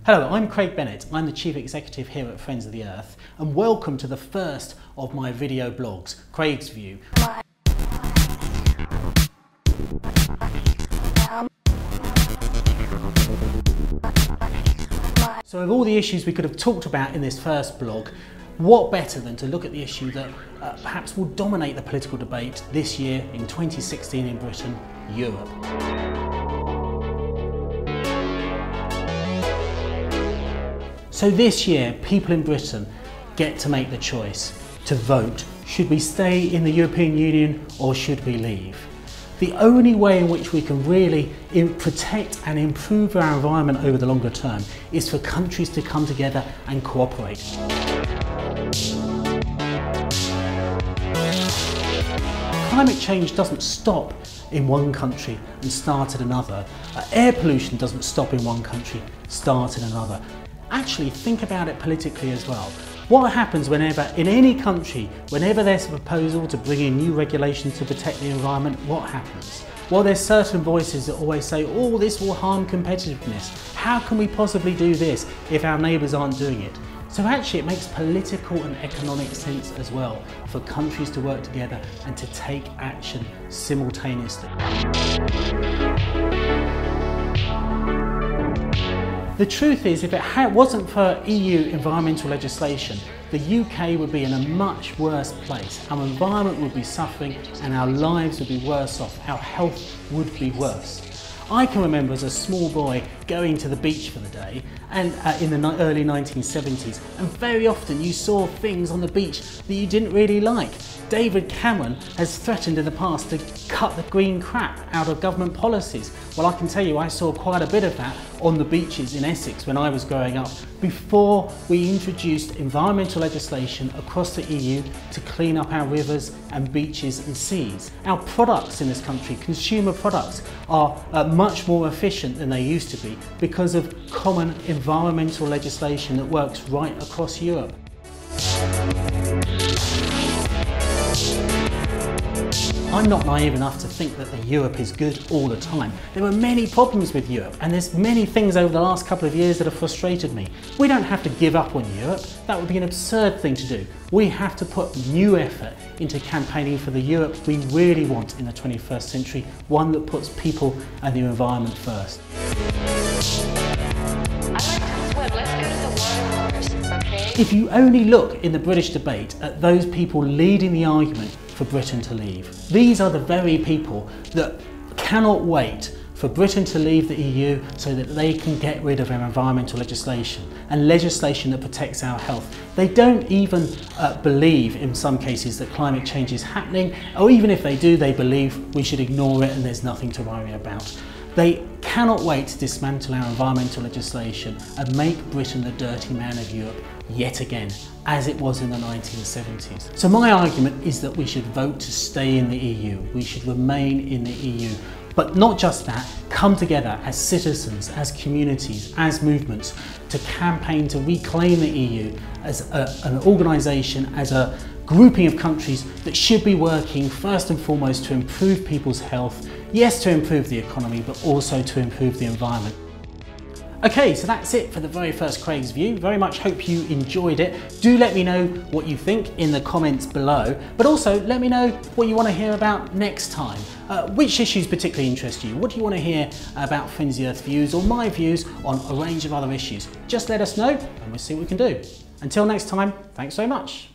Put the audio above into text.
Hello, I'm Craig Bennett. I'm the Chief Executive here at Friends of the Earth, and welcome to the first of my video blogs, Craig's View. So of all the issues we could have talked about in this first blog, what better than to look at the issue that perhaps will dominate the political debate this year in 2016 in Britain, Europe. So this year, people in Britain get to make the choice to vote. Should we stay in the European Union or should we leave? The only way in which we can really protect and improve our environment over the longer term is for countries to come together and cooperate. Climate change doesn't stop in one country and start in another. Air pollution doesn't stop in one country, start in another. Actually, think about it politically as well. What happens whenever, in any country, whenever there's a proposal to bring in new regulations to protect the environment, what happens? Well, there's certain voices that always say, oh, this will harm competitiveness. How can we possibly do this if our neighbours aren't doing it? So actually, it makes political and economic sense as well for countries to work together and to take action simultaneously. The truth is, if it wasn't for EU environmental legislation, the UK would be in a much worse place. Our environment would be suffering and our lives would be worse off. Our health would be worse. I can remember as a small boy going to the beach for the day and in the early 1970s, and very often you saw things on the beach that you didn't really like. David Cameron has threatened in the past to cut the green crap out of government policies. Well, I can tell you I saw quite a bit of that on the beaches in Essex when I was growing up, before we introduced environmental legislation across the EU to clean up our rivers and beaches and seas. Our products in this country, consumer products, are much more efficient than they used to be because of common environmental legislation that works right across Europe. I'm not naive enough to think that Europe is good all the time. There are many problems with Europe, and there's many things over the last couple of years that have frustrated me. We don't have to give up on Europe. That would be an absurd thing to do. We have to put new effort into campaigning for the Europe we really want in the 21st century, one that puts people and the environment first. If you only look in the British debate at those people leading the argument for Britain to leave, these are the very people that cannot wait for Britain to leave the EU so that they can get rid of our environmental legislation and legislation that protects our health. They don't even believe in some cases that climate change is happening, or even if they do, they believe we should ignore it and there's nothing to worry about. They cannot wait to dismantle our environmental legislation and make Britain the dirty man of Europe yet again, as it was in the 1970s. So my argument is that we should vote to stay in the EU. We should remain in the EU. But not just that, come together as citizens, as communities, as movements to campaign to reclaim the EU as an organisation, as a grouping of countries that should be working first and foremost to improve people's health, yes, to improve the economy, but also to improve the environment. Okay, so that's it for the very first Craig's View. Very much hope you enjoyed it. Do let me know what you think in the comments below, but also let me know what you want to hear about next time. Which issues particularly interest you? What do you want to hear about Friends of the Earth views or my views on a range of other issues? Just let us know and we'll see what we can do. Until next time, thanks so much.